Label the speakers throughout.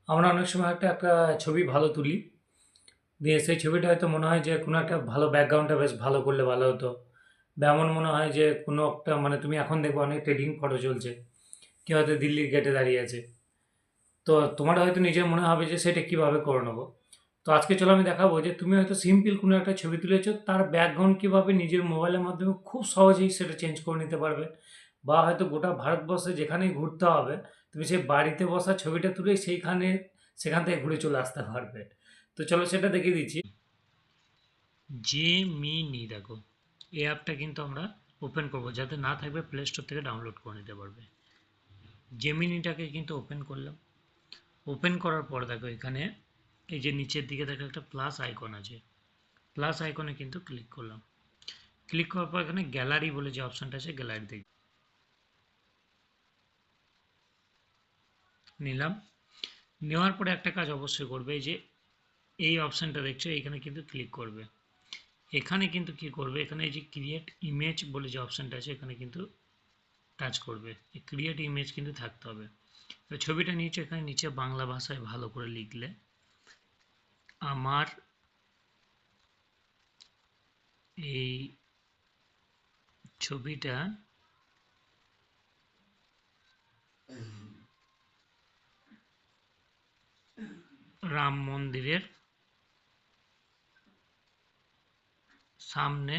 Speaker 1: আমরা অনেক সময় একটা ছবি ভালো তুলি। দিয়ে সেই ছবিটা হয়তো মনে হয় যে কোনো একটা ভালো ব্যাকগ্রাউন্ডটা বেশ ভালো করলে ভালো হতো। বা এমন মনে হয় যে কোনো একটা মানে তুমি এখন দেখবে অনেক ট্রেডিং ফটো চলছে। কেউ হয়তো দিল্লির গেটে দাঁড়িয়ে আছে। তো তোমার হয়তো নিজের মনে হবে যে সেটা কিভাবে করে নেবো। তো আজকে চলো আমি দেখাবো যে তুমি হয়তো সিম্পল কোনো একটা ছবি তুলেছো, তার ব্যাকগ্রাউন্ড কিভাবে নিজের মোবাইলের মাধ্যমে খুব সহজেই সেটা চেঞ্জ করে নিতে পারবে। বা হয়তো গোটা ভারতবর্ষে যেখানেই ঘুরতে হবে, তুমি সেই বাড়িতে বসা ছবিটা তুলে সেখান থেকে ঘুরে চলে আসতে পারবে। তো চলো সেটা দেখিয়ে দিচ্ছি। জেমিনি দেখো, এই অ্যাপটা কিন্তু আমরা ওপেন করব, যাতে না থাকবে প্লে স্টোর থেকে ডাউনলোড করে নিতে পারবে। জেমিনিটাকে কিন্তু ওপেন করলাম। ওপেন করার পর দেখো এখানে এই যে নিচের দিকে দেখো একটা প্লাস আইকন আছে। প্লাস আইকনে কিন্তু ক্লিক করলাম। ক্লিক করার পর এখানে গ্যালারি বলে যে অপশনটা আছে, গ্যালারি দেখে নিলাম। নেওয়ার পরে একটা কাজ অবশ্যই করবে, এই যে এই অপশনটা দেখছো এখানে কিন্তু ক্লিক করবে। এখানে কিন্তু কি করবে, এখানে এই যে ক্রিয়েট ইমেজ বলে যে অপশনটা আছে এখানে কিন্তু টাচ করবে। এই ক্রিয়েট ইমেজ কিন্তু থাকতে হবে। তো ছবিটা নিচে এখানে নিচে বাংলা ভাষায় ভালো করে লিখলে আমার এই ছবিটা রাম মন্দিরের সামনে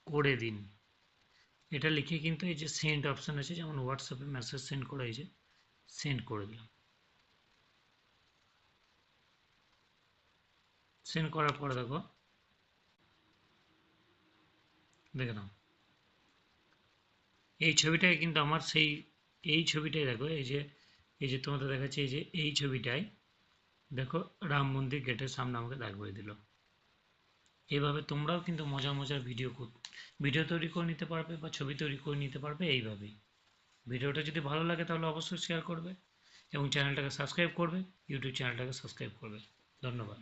Speaker 1: করে দিন। এটা লিখে কিন্তু এই যে সেন্ড অপশন আছে, যেমন হোয়াটসঅ্যাপে মেসেজ সেন্ড করে, এই যে সেন্ড করে দিলাম। সেন্ড করার পরে দেখো, দেখে নাও এই ছবিটাই কিন্তু আমার সেই এই ছবিটাই দেখো, এই যে তোমাদের দেখাচ্ছে, এই যে এই ছবিটাই দেখো রাম মন্দির গেটের সামনে আমাকে দাঁড় করে দিল। এইভাবে তোমরাও কিন্তু মজার মজার ভিডিও তৈরি করে নিতে পারবে বা ছবি তৈরি করে নিতে পারবে এইভাবেই। ভিডিওটা যদি ভালো লাগে তাহলে অবশ্যই শেয়ার করবে এবং চ্যানেলটাকে সাবস্ক্রাইব করবে, ইউটিউব চ্যানেলটাকে সাবস্ক্রাইব করবে। ধন্যবাদ।